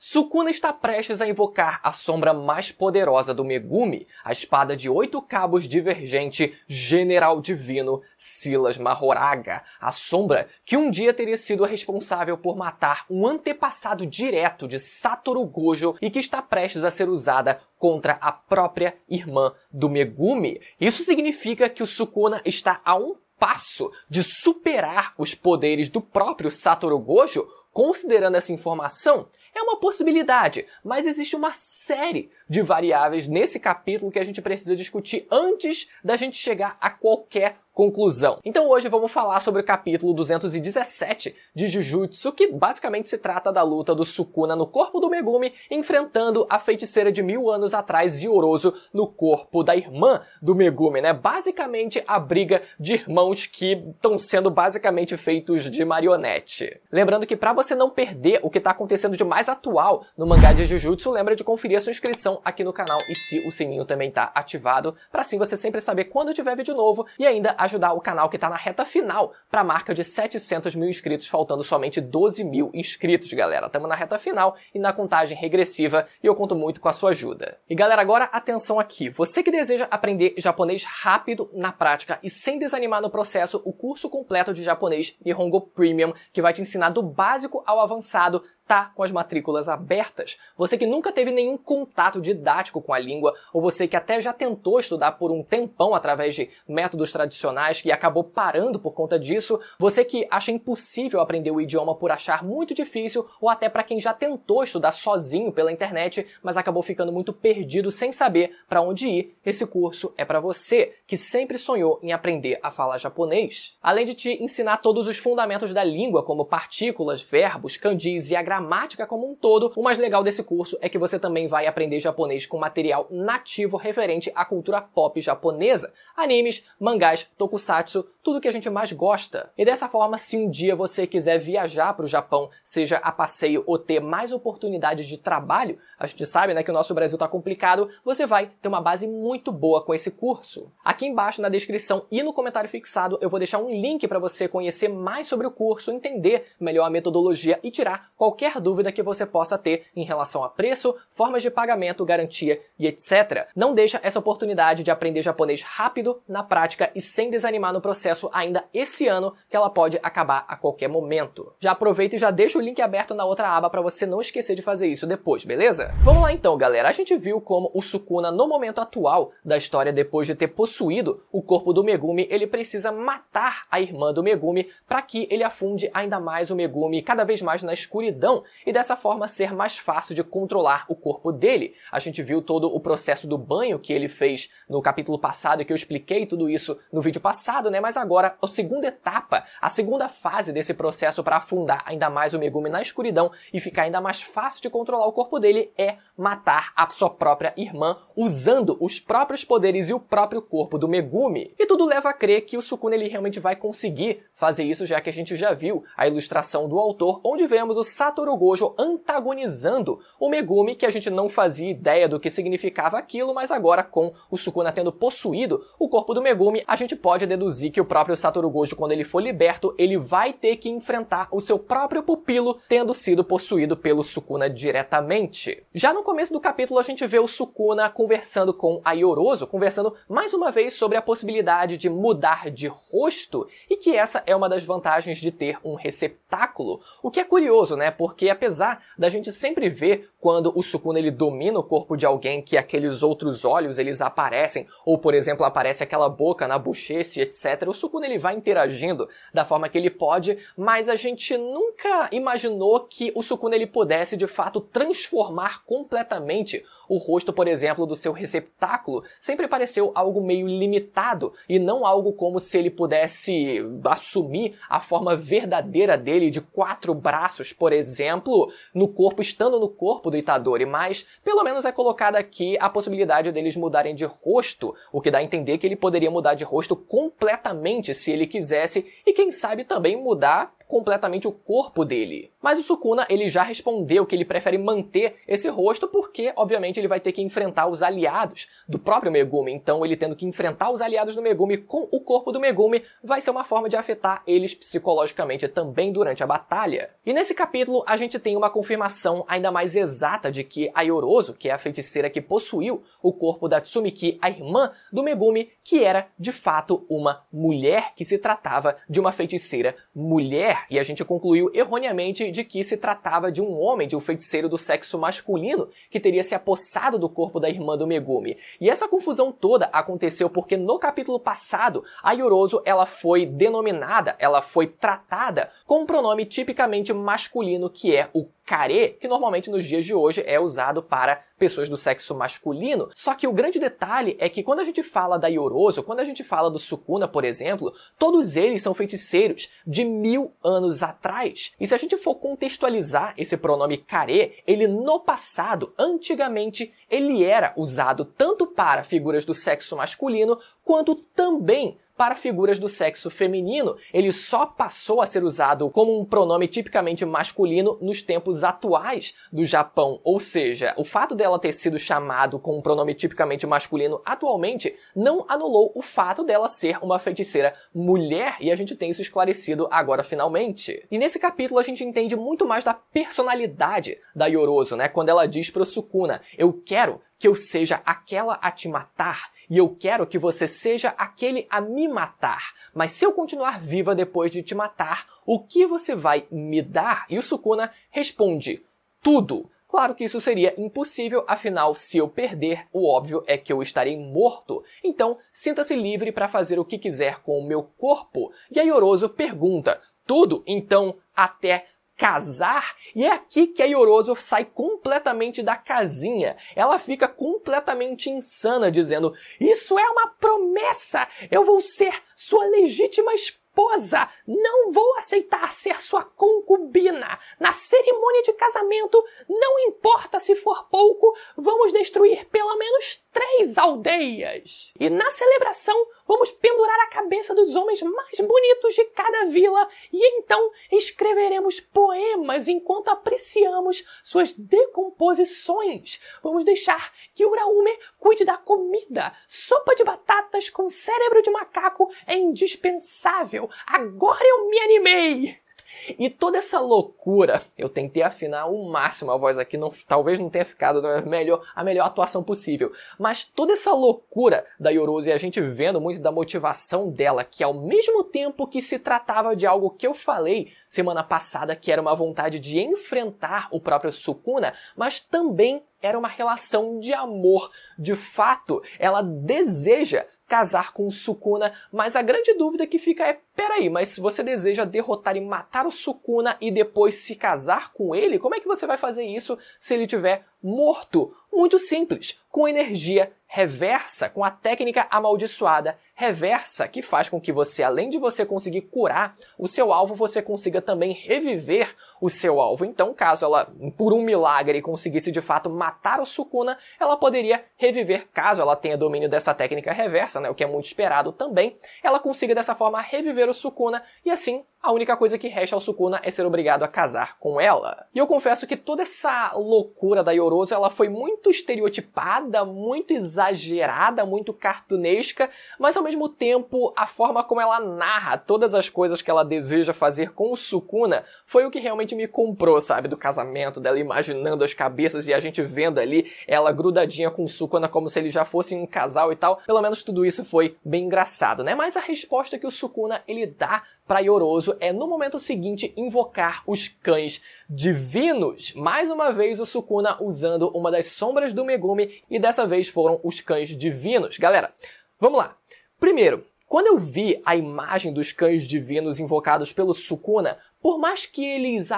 Sukuna está prestes a invocar a sombra mais poderosa do Megumi, a espada de 8 cabos divergente General Divino Silas Mahoraga, a sombra que um dia teria sido responsável por matar um antepassado direto de Satoru Gojo e que está prestes a ser usada contra a própria irmã do Megumi. Isso significa que o Sukuna está a um passo de superar os poderes do próprio Satoru Gojo. Considerando essa informação, é uma possibilidade, mas existe uma série de variáveis nesse capítulo que a gente precisa discutir antes da gente chegar a qualquer conclusão. Então hoje vamos falar sobre o capítulo 217 de Jujutsu, que basicamente se trata da luta do Sukuna no corpo do Megumi enfrentando a feiticeira de 1000 anos atrás, Yorose, no corpo da irmã do Megumi, né? Basicamente a briga de irmãos que estão sendo basicamente feitos de marionete. Lembrando que para você não perder o que está acontecendo de mais atual no mangá de Jujutsu, lembra de conferir a sua inscrição aqui no canal e se o sininho também está ativado, para assim você sempre saber quando tiver vídeo novo e ainda ajudar o canal que está na reta final para a marca de 700 mil inscritos, faltando somente 12 mil inscritos, galera. Estamos na reta final e na contagem regressiva e eu conto muito com a sua ajuda. E galera, agora atenção aqui. Você que deseja aprender japonês rápido na prática e sem desanimar no processo, o curso completo de japonês Nihongo Premium, que vai te ensinar do básico ao avançado, tá com as matrículas abertas. Você que nunca teve nenhum contato didático com a língua, ou você que até já tentou estudar por um tempão através de métodos tradicionais e acabou parando por conta disso, você que acha impossível aprender o idioma por achar muito difícil, ou até para quem já tentou estudar sozinho pela internet, mas acabou ficando muito perdido sem saber para onde ir, esse curso é para você que sempre sonhou em aprender a falar japonês. Além de te ensinar todos os fundamentos da língua, como partículas, verbos, kanjis e a gramática como um todo, o mais legal desse curso é que você também vai aprender japonês com material nativo referente à cultura pop japonesa, animes, mangás, tokusatsu, tudo que a gente mais gosta. E dessa forma, se um dia você quiser viajar para o Japão, seja a passeio ou ter mais oportunidades de trabalho, a gente sabe, né, que o nosso Brasil tá complicado, você vai ter uma base muito boa com esse curso. Aqui embaixo na descrição e no comentário fixado eu vou deixar um link para você conhecer mais sobre o curso, entender melhor a metodologia e tirar qualquer dúvida que você possa ter em relação a preço, formas de pagamento, garantia e etc. Não deixa essa oportunidade de aprender japonês rápido, na prática e sem desanimar no processo ainda esse ano, que ela pode acabar a qualquer momento. Já aproveita e já deixa o link aberto na outra aba para você não esquecer de fazer isso depois, beleza? Vamos lá então, galera. A gente viu como o Sukuna, no momento atual da história, depois de ter possuído o corpo do Megumi, ele precisa matar a irmã do Megumi para que ele afunde ainda mais o Megumi cada vez mais na escuridão e dessa forma ser mais fácil de controlar o corpo dele. A gente viu todo o processo do banho que ele fez no capítulo passado e que eu expliquei tudo isso no vídeo passado, né? Mas agora a segunda etapa, a segunda fase desse processo para afundar ainda mais o Megumi na escuridão e ficar ainda mais fácil de controlar o corpo dele é matar a sua própria irmã usando os próprios poderes e o próprio corpo do Megumi. E tudo leva a crer que o Sukuna ele realmente vai conseguir fazer isso, já que a gente já viu a ilustração do autor, onde vemos o Satoru Gojo antagonizando o Megumi, que a gente não fazia ideia do que significava aquilo, mas agora com o Sukuna tendo possuído o corpo do Megumi, a gente pode deduzir que o próprio Satoru Gojo, quando ele for liberto, ele vai ter que enfrentar o seu próprio pupilo, tendo sido possuído pelo Sukuna diretamente. Já no começo do capítulo a gente vê o Sukuna conversando com a Yorose, conversando mais uma vez sobre a possibilidade de mudar de rosto, e que essa é uma das vantagens de ter um receptáculo, o que é curioso, né? Porque apesar da gente sempre ver quando o Sukuna ele domina o corpo de alguém que aqueles outros olhos eles aparecem, ou por exemplo aparece aquela boca na bochecha, etc. O Sukuna ele vai interagindo da forma que ele pode, mas a gente nunca imaginou que o Sukuna ele pudesse de fato transformar completamente o rosto, por exemplo, do seu receptáculo. Sempre pareceu algo meio limitado e não algo como se ele pudesse assumir a forma verdadeira dele de 4 braços, por exemplo, no corpo, estando no corpo do Itadori, mas pelo menos é colocada aqui a possibilidade deles mudarem de rosto, o que dá a entender que ele poderia mudar de rosto completamente se ele quisesse e quem sabe também mudar completamente o corpo dele. Mas o Sukuna, ele já respondeu que ele prefere manter esse rosto porque, obviamente, ele vai ter que enfrentar os aliados do próprio Megumi. Então, ele tendo que enfrentar os aliados do Megumi com o corpo do Megumi vai ser uma forma de afetar eles psicologicamente também durante a batalha. E nesse capítulo, a gente tem uma confirmação ainda mais exata de que a Yorozu, que é a feiticeira que possuiu o corpo da Tsumiki, a irmã do Megumi, que era, de fato, uma mulher, que se tratava de uma feiticeira mulher. E a gente concluiu erroneamente de que se tratava de um homem, de um feiticeiro do sexo masculino, que teria se apossado do corpo da irmã do Megumi. E essa confusão toda aconteceu porque no capítulo passado, a Yorozu, ela foi denominada, ela foi tratada com um pronome tipicamente masculino, que é o kare, que normalmente nos dias de hoje é usado para pessoas do sexo masculino. Só que o grande detalhe é que quando a gente fala da Yorozu, quando a gente fala do Sukuna, por exemplo, todos eles são feiticeiros de 1000 anos atrás. E se a gente for contextualizar esse pronome kare, ele no passado, antigamente, ele era usado tanto para figuras do sexo masculino, quanto também para figuras do sexo feminino. Ele só passou a ser usado como um pronome tipicamente masculino nos tempos atuais do Japão. Ou seja, o fato dela ter sido chamado com um pronome tipicamente masculino atualmente não anulou o fato dela ser uma feiticeira mulher, e a gente tem isso esclarecido agora finalmente. E nesse capítulo a gente entende muito mais da personalidade da Yorozu, né? Quando ela diz pro Sukuna: eu quero que eu seja aquela a te matar, e eu quero que você seja aquele a me matar. Mas se eu continuar viva depois de te matar, o que você vai me dar? E o Sukuna responde: tudo. Claro que isso seria impossível, afinal, se eu perder, o óbvio é que eu estarei morto. Então, sinta-se livre para fazer o que quiser com o meu corpo. E a Yorozu pergunta: tudo? Então, até casar? E é aqui que a Yorozu sai completamente da casinha. Ela fica completamente insana, dizendo: isso é uma promessa! Eu vou ser sua legítima esposa! Não vou aceitar ser sua concubina! Na cerimônia de casamento, não importa se for pouco, vamos destruir pelo menos 3 aldeias! E na celebração, vamos pendurar a cabeça dos homens mais bonitos de cada vila e então escreveremos poemas enquanto apreciamos suas decomposições. Vamos deixar que Uraume cuide da comida. Sopa de batatas com cérebro de macaco é indispensável. Agora eu me animei! E toda essa loucura, eu tentei afinar ao máximo a voz aqui, talvez não tenha ficado a melhor atuação possível, mas toda essa loucura da Yorozu e a gente vendo muito da motivação dela, que ao mesmo tempo que se tratava de algo que eu falei semana passada, que era uma vontade de enfrentar o próprio Sukuna, mas também era uma relação de amor. De fato, ela deseja casar com o Sukuna, mas a grande dúvida que fica é: peraí, mas se você deseja derrotar e matar o Sukuna e depois se casar com ele, como é que você vai fazer isso se ele estiver morto? Muito simples, com energia reversa, com a técnica amaldiçoada reversa, que faz com que você, além de você conseguir curar o seu alvo, você consiga também reviver o seu alvo. Então, caso ela, por um milagre, conseguisse de fato matar o Sukuna, ela poderia reviver, caso ela tenha domínio dessa técnica reversa, né, o que é muito esperado também, ela consiga dessa forma reviver o Sukuna, e assim a única coisa que resta ao Sukuna é ser obrigado a casar com ela. E eu confesso que toda essa loucura da Yorozu, ela foi muito estereotipada, muito exagerada, muito cartunesca, mas ao mesmo tempo a forma como ela narra todas as coisas que ela deseja fazer com o Sukuna foi o que realmente me comprou, sabe? Do casamento dela, imaginando as cabeças e a gente vendo ali ela grudadinha com o Sukuna como se eles já fossem um casal e tal. Pelo menos tudo isso foi bem engraçado, né? Mas a resposta que o Sukuna ele dá para Yorozu é, no momento seguinte, invocar os cães divinos. Mais uma vez o Sukuna usando uma das sombras do Megumi, e dessa vez foram os cães divinos. Galera, vamos lá. Primeiro, quando eu vi a imagem dos cães divinos invocados pelo Sukuna, por mais que eles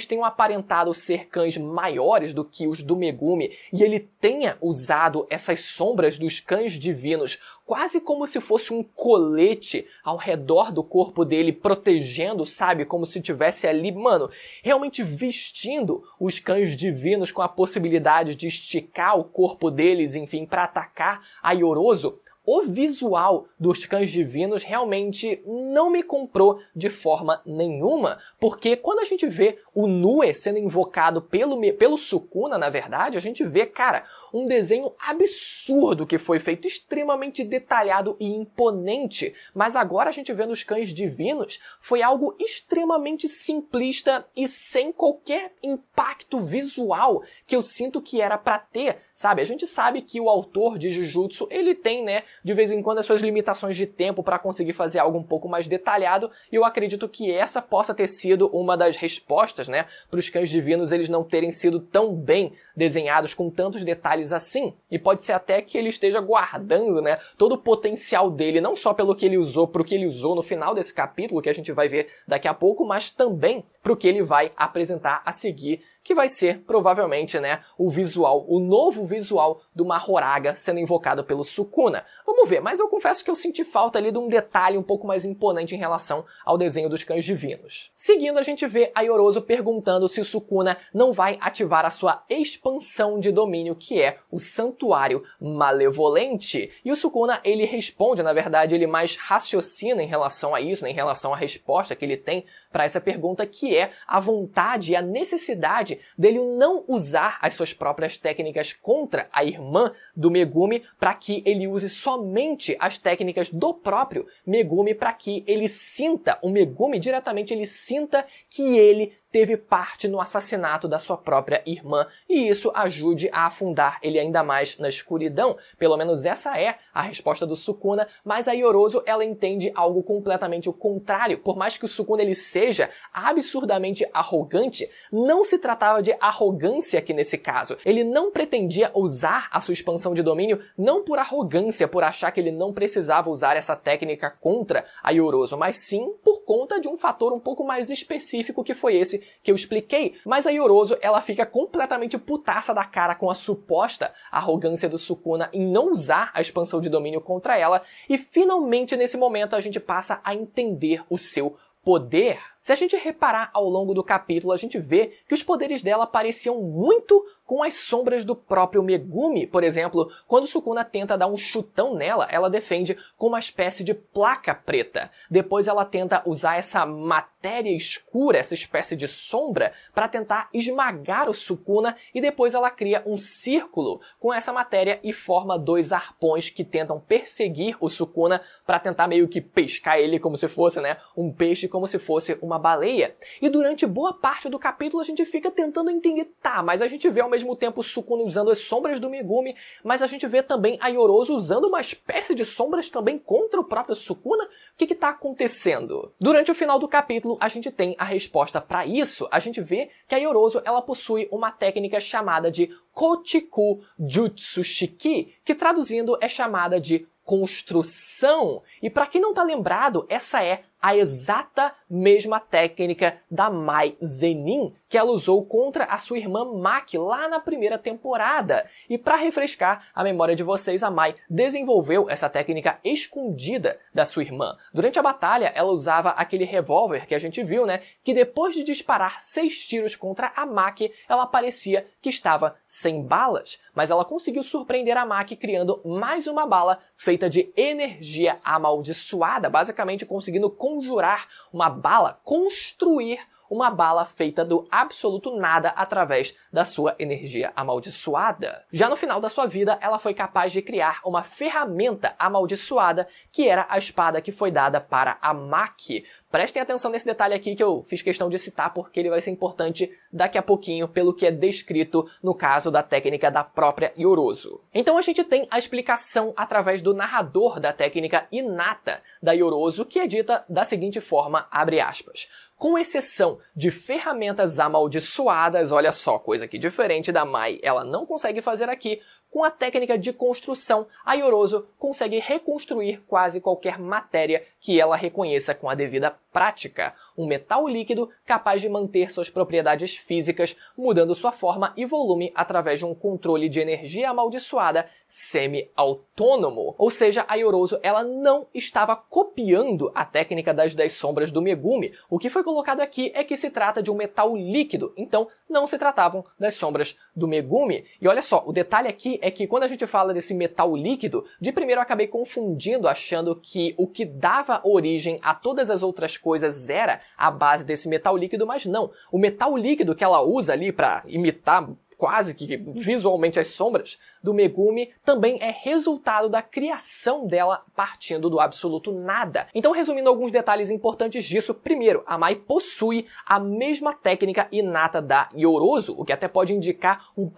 tenham aparentado ser cães maiores do que os do Megumi, e ele tenha usado essas sombras dos cães divinos quase como se fosse um colete ao redor do corpo dele, protegendo, sabe? Como se tivesse ali, mano, realmente vestindo os cães divinos com a possibilidade de esticar o corpo deles, enfim, para atacar a Yorozu. o visual dos cães divinos realmente não me comprou de forma nenhuma, porque quando a gente vê o Nue sendo invocado pelo Sukuna, na verdade, a gente vê, cara, um desenho absurdo que foi feito, extremamente detalhado e imponente, mas agora a gente vê nos cães divinos, foi algo extremamente simplista e sem qualquer impacto visual que eu sinto que era pra ter, sabe? A gente sabe que o autor de Jujutsu, ele tem, né, de vez em quando as suas limitações de tempo para conseguir fazer algo um pouco mais detalhado, e eu acredito que essa possa ter sido uma das respostas, né, para os cães divinos eles não terem sido tão bem desenhados com tantos detalhes assim, e pode ser até que ele esteja guardando, né, todo o potencial dele, não só pelo que ele usou, pro que ele usou no final desse capítulo, que a gente vai ver daqui a pouco, mas também pro que ele vai apresentar a seguir, que vai ser, provavelmente, né, o visual, o novo visual do Mahoraga sendo invocado pelo Sukuna. Vamos ver, mas eu confesso que eu senti falta ali de um detalhe um pouco mais imponente em relação ao desenho dos cães divinos. Seguindo, a gente vê a Yorozu perguntando se o Sukuna não vai ativar a sua expansão de domínio, que é o Santuário Malevolente. E o Sukuna, ele responde, na verdade, ele mais raciocina em relação a isso, né, em relação à resposta que ele tem para essa pergunta, que é a vontade e a necessidade dele não usar as suas próprias técnicas contra a irmã do Megumi, para que ele use somente as técnicas do próprio Megumi, para que ele sinta, o Megumi diretamente, ele sinta que ele teve parte no assassinato da sua própria irmã, e isso ajude a afundar ele ainda mais na escuridão. Pelo menos essa é a resposta do Sukuna, mas a Yorozu, ela entende algo completamente o contrário. Por mais que o Sukuna ele seja absurdamente arrogante, não se tratava de arrogância aqui nesse caso. Ele não pretendia usar a sua expansão de domínio não por arrogância, por achar que ele não precisava usar essa técnica contra a Yorozu, mas sim por conta de um fator um pouco mais específico, que foi esse que eu expliquei. Mas a Yorozu, ela fica completamente putaça da cara com a suposta arrogância do Sukuna em não usar a expansão de domínio contra ela, e finalmente nesse momento a gente passa a entender o seu poder. Se a gente reparar ao longo do capítulo, a gente vê que os poderes dela pareciam muito com as sombras do próprio Megumi. Por exemplo, quando Sukuna tenta dar um chutão nela, ela defende com uma espécie de placa preta. Depois ela tenta usar essa matéria escura, essa espécie de sombra, para tentar esmagar o Sukuna, e depois ela cria um círculo com essa matéria e forma dois arpões que tentam perseguir o Sukuna para tentar meio que pescar ele como se fosse, né, um peixe, como se fosse uma baleia. E durante boa parte do capítulo a gente fica tentando entender, tá, mas a gente vê ao mesmo tempo o Sukuna usando as sombras do Megumi, mas a gente vê também a Yorozu usando uma espécie de sombras também contra o próprio Sukuna. O que está acontecendo? Durante o final do capítulo a gente tem a resposta para isso. A gente vê que a Yorozu, ela possui uma técnica chamada de Kochiku Jutsu Shiki, que traduzindo é chamada de construção. E para quem não tá lembrado, essa é a exata mesma técnica da Mai Zenin, que ela usou contra a sua irmã Maki lá na primeira temporada. E para refrescar a memória de vocês, a Mai desenvolveu essa técnica escondida da sua irmã. Durante a batalha, ela usava aquele revólver que a gente viu, né? Que depois de disparar 6 tiros contra a Maki, ela parecia que estava sem balas. Mas ela conseguiu surpreender a Maki criando mais uma bala feita de energia amaldiçoada, basicamente conseguindo conjurar uma bala, construir uma bala feita do absoluto nada através da sua energia amaldiçoada. Já no final da sua vida, ela foi capaz de criar uma ferramenta amaldiçoada, que era a espada que foi dada para a Maki. Prestem atenção nesse detalhe aqui que eu fiz questão de citar, porque ele vai ser importante daqui a pouquinho, pelo que é descrito no caso da técnica da própria Yorozu. Então a gente tem a explicação através do narrador da técnica inata da Yorozu, que é dita da seguinte forma, abre aspas: com exceção de ferramentas amaldiçoadas, olha só, coisa que diferente da Mai, ela não consegue fazer aqui, com a técnica de construção, a Yorozu consegue reconstruir quase qualquer matéria que ela reconheça com a devida prática. Um metal líquido capaz de manter suas propriedades físicas, mudando sua forma e volume através de um controle de energia amaldiçoada semi-autônomo. Ou seja, a Yorozu, ela não estava copiando a técnica das 10 sombras do Megumi. O que foi colocado aqui é que se trata de um metal líquido, então não se tratavam das sombras do Megumi. E olha só, o detalhe aqui é que quando a gente fala desse metal líquido, de primeiro eu acabei confundindo, achando que o que dava origem a todas as outras coisas era a base desse metal líquido, mas não. O metal líquido que ela usa ali para imitar quase que visualmente as sombras do Megumi também é resultado da criação dela partindo do absoluto nada. Então, resumindo alguns detalhes importantes disso, primeiro, a Mai possui a mesma técnica inata da Yorozu, o que até pode indicar um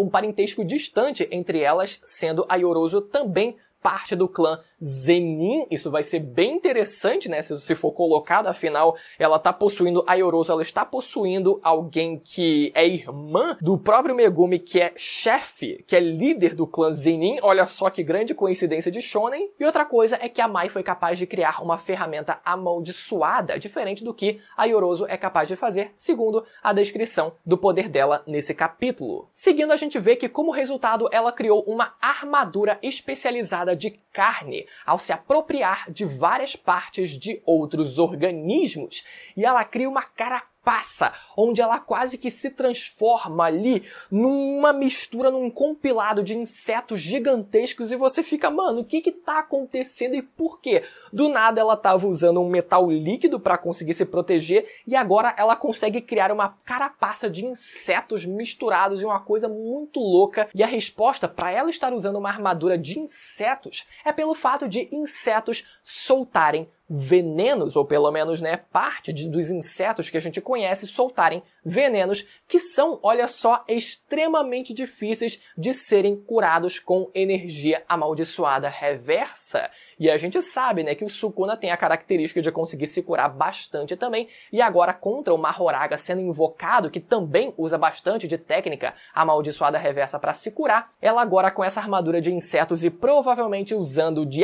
parentesco distante entre elas, sendo a Yorozu também parte do clã Zenin. Isso vai ser bem interessante, né, se for colocado, afinal, ela tá possuindo a Yorozu, ela está possuindo alguém que é irmã do próprio Megumi, que é chefe, que é líder do clã Zenin. Olha só que grande coincidência de shonen. E outra coisa é que a Mai foi capaz de criar uma ferramenta amaldiçoada, diferente do que a Yorozu é capaz de fazer, segundo a descrição do poder dela nesse capítulo. Seguindo, a gente vê que, como resultado, ela criou uma armadura especializada de carne, ao se apropriar de várias partes de outros organismos. E ela cria uma carapaça, onde ela quase que se transforma ali numa mistura, num compilado de insetos gigantescos, e você fica, mano, o que tá acontecendo e por quê? Do nada ela tava usando um metal líquido para conseguir se proteger, e agora ela consegue criar uma carapaça de insetos misturados em uma coisa muito louca. E a resposta para ela estar usando uma armadura de insetos é pelo fato de insetos soltarem venenos, ou pelo menos, né, parte dos insetos que a gente conhece soltarem venenos que são, olha só, extremamente difíceis de serem curados com energia amaldiçoada reversa. E a gente sabe, né, que o Sukuna tem a característica de conseguir se curar bastante também, e agora contra o Mahoraga sendo invocado, que também usa bastante de técnica amaldiçoada reversa para se curar, ela agora com essa armadura de insetos e provavelmente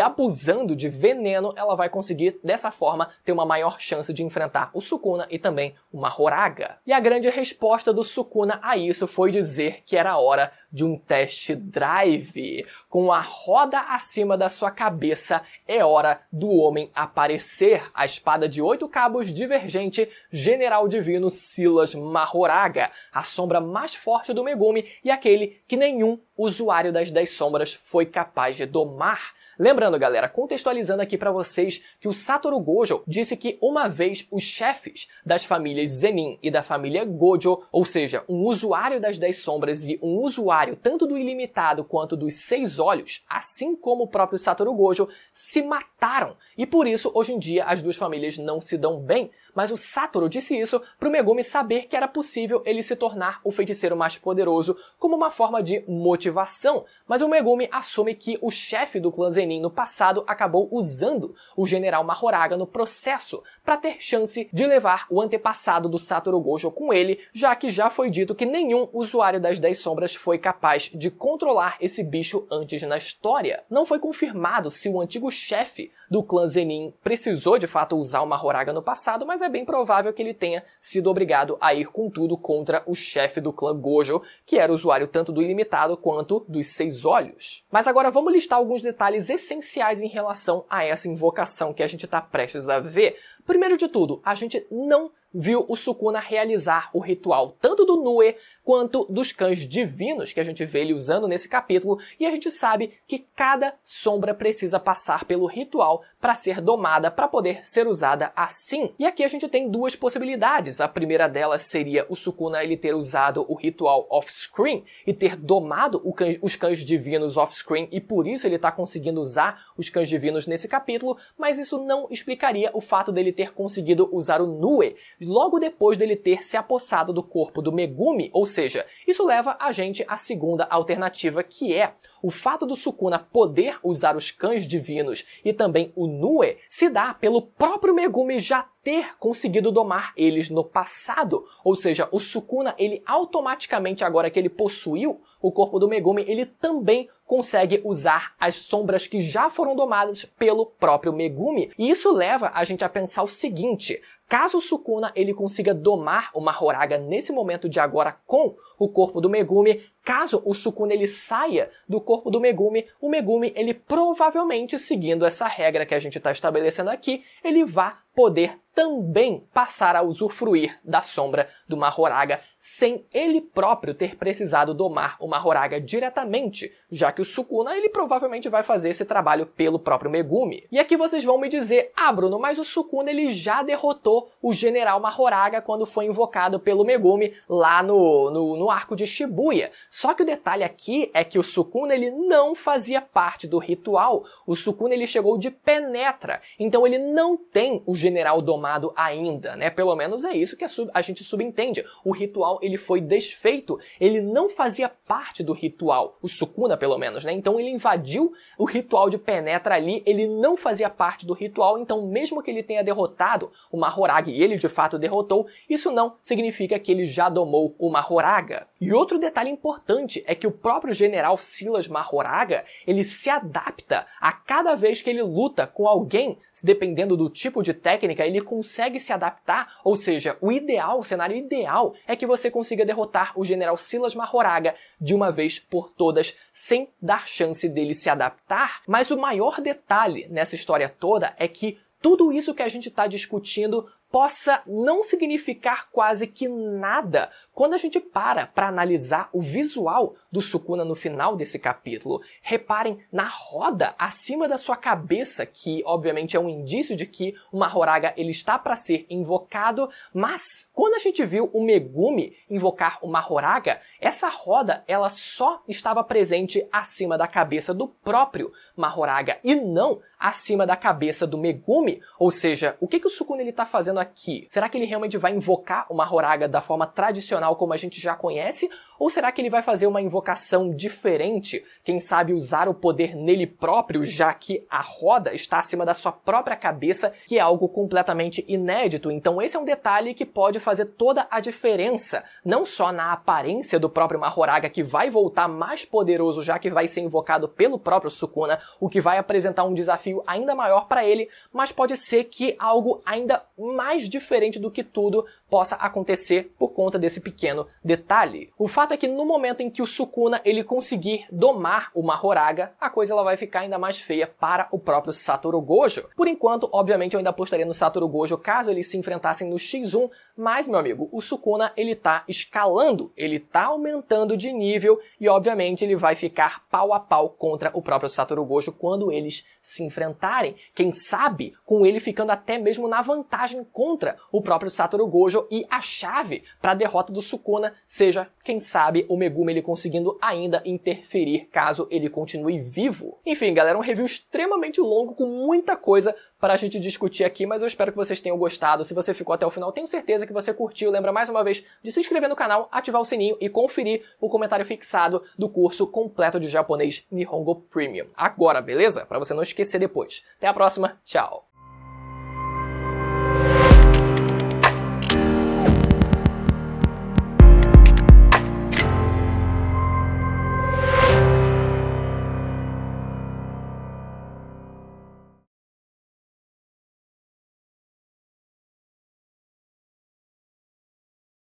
abusando de veneno, ela vai conseguir dessa forma ter uma maior chance de enfrentar o Sukuna e também o Mahoraga. E a grande resposta do Sukuna a isso foi dizer que era hora de um test drive. Com a roda acima da sua cabeça, é hora do homem aparecer. A espada de 8 cabos divergente, General Divino Silas Mahoraga, a sombra mais forte do Megumi e aquele que nenhum usuário das 10 sombras foi capaz de domar. Lembrando, galera, contextualizando aqui pra vocês, que o Satoru Gojo disse que uma vez os chefes das famílias Zenin e da família Gojo, ou seja, um usuário das 10 sombras e um usuário tanto do Ilimitado quanto dos 6 olhos, assim como o próprio Satoru Gojo, se mataram. E por isso, hoje em dia, as duas famílias não se dão bem. Mas o Satoru disse isso pro Megumi saber que era possível ele se tornar o feiticeiro mais poderoso como uma forma de motivação. Mas o Megumi assume que o chefe do clã Zenin no passado acabou usando o General Mahoraga no processo para ter chance de levar o antepassado do Satoru Gojo com ele, já que já foi dito que nenhum usuário das 10 sombras foi capaz de controlar esse bicho antes na história. Não foi confirmado se o antigo chefe do clã Zenin precisou de fato usar o Mahoraga no passado, mas é bem provável que ele tenha sido obrigado a ir com tudo contra o chefe do clã Gojo, que era usuário tanto do Ilimitado quanto dos 6 olhos. Mas agora vamos listar alguns detalhes essenciais em relação a essa invocação que a gente está prestes a ver. Primeiro de tudo, a gente não viu o Sukuna realizar o ritual tanto do Nue quanto dos cães divinos que a gente vê ele usando nesse capítulo, e a gente sabe que cada sombra precisa passar pelo ritual para ser domada, para poder ser usada assim. E aqui a gente tem duas possibilidades. A primeira delas seria o Sukuna ele ter usado o ritual off-screen e ter domado os cães divinos off-screen, e por isso ele está conseguindo usar os cães divinos nesse capítulo, mas isso não explicaria o fato dele ter conseguido usar o Nue logo depois dele ter se apossado do corpo do Megumi, ou seja, isso leva a gente à segunda alternativa, que é o fato do Sukuna poder usar os cães divinos e também o Nue se dá pelo próprio Megumi já ter conseguido domar eles no passado. Ou seja, o Sukuna, ele automaticamente, agora que ele possuiu o corpo do Megumi, ele também consegue usar as sombras que já foram domadas pelo próprio Megumi. E isso leva a gente a pensar o seguinte: caso o Sukuna ele consiga domar o Mahoraga nesse momento de agora com o corpo do Megumi, caso o Sukuna ele saia do corpo do Megumi, o Megumi ele provavelmente, seguindo essa regra que a gente está estabelecendo aqui, ele vai poder também passar a usufruir da sombra do Mahoraga sem ele próprio ter precisado domar o Mahoraga diretamente, já que o Sukuna ele provavelmente vai fazer esse trabalho pelo próprio Megumi. E aqui vocês vão me dizer, Bruno, mas o Sukuna ele já derrotou o General Mahoraga quando foi invocado pelo Megumi lá no arco de Shibuya. Só que o detalhe aqui é que o Sukuna ele não fazia parte do ritual, o Sukuna ele chegou de penetra, então ele não tem o General domado ainda, né? Pelo menos é isso que a gente subentende. O ritual ele foi desfeito, ele não fazia parte do ritual, o Sukuna pelo menos, né? Então ele invadiu o ritual de penetra ali, ele não fazia parte do ritual, então mesmo que ele tenha derrotado o Mahoraga e ele de fato derrotou, isso não significa que ele já domou o Mahoraga. E outro detalhe importante é que o próprio General Silas Mahoraga, ele se adapta a cada vez que ele luta com alguém, dependendo do tipo de técnica, ele consegue se adaptar, ou seja, o cenário ideal é que você consiga derrotar o General Silas Mahoraga de uma vez por todas, sem dar chance dele se adaptar. Mas o maior detalhe nessa história toda é que tudo isso que a gente está discutindo possa não significar quase que nada quando a gente para analisar o visual do Sukuna no final desse capítulo. Reparem na roda acima da sua cabeça, que obviamente é um indício de que o Mahoraga ele está para ser invocado, mas quando a gente viu o Megumi invocar o Mahoraga, essa roda ela só estava presente acima da cabeça do próprio Mahoraga e não acima da cabeça do Megumi. Ou seja, o que o Sukuna está fazendo aqui? Será que ele realmente vai invocar o Mahoraga da forma tradicional como a gente já conhece? Ou será que ele vai fazer uma invocação diferente? Quem sabe usar o poder nele próprio, já que a roda está acima da sua própria cabeça, que é algo completamente inédito. Então esse é um detalhe que pode fazer toda a diferença, não só na aparência do próprio Mahoraga, que vai voltar mais poderoso, já que vai ser invocado pelo próprio Sukuna, o que vai apresentar um desafio ainda maior para ele, mas pode ser que algo ainda mais diferente do que tudo possa acontecer por conta desse pequeno detalhe. O fato é que no momento em que o Sukuna ele conseguir domar o Mahoraga, a coisa ela vai ficar ainda mais feia para o próprio Satoru Gojo. Por enquanto, obviamente, eu ainda apostaria no Satoru Gojo caso eles se enfrentassem no X1, mas, meu amigo, o Sukuna ele tá escalando, ele tá aumentando de nível e, obviamente, ele vai ficar pau a pau contra o próprio Satoru Gojo quando eles se enfrentarem. Quem sabe, com ele ficando até mesmo na vantagem contra o próprio Satoru Gojo e a chave para a derrota do Sukuna seja, quem sabe, o Megumi ele conseguindo ainda interferir caso ele continue vivo. Enfim, galera, um review extremamente longo com muita coisa para a gente discutir aqui, mas eu espero que vocês tenham gostado. Se você ficou até o final, tenho certeza que você curtiu. Lembra mais uma vez de se inscrever no canal, ativar o sininho e conferir o comentário fixado do curso completo de japonês Nihongo Premium. Agora, beleza? Para você não esquecer depois. Até a próxima, tchau!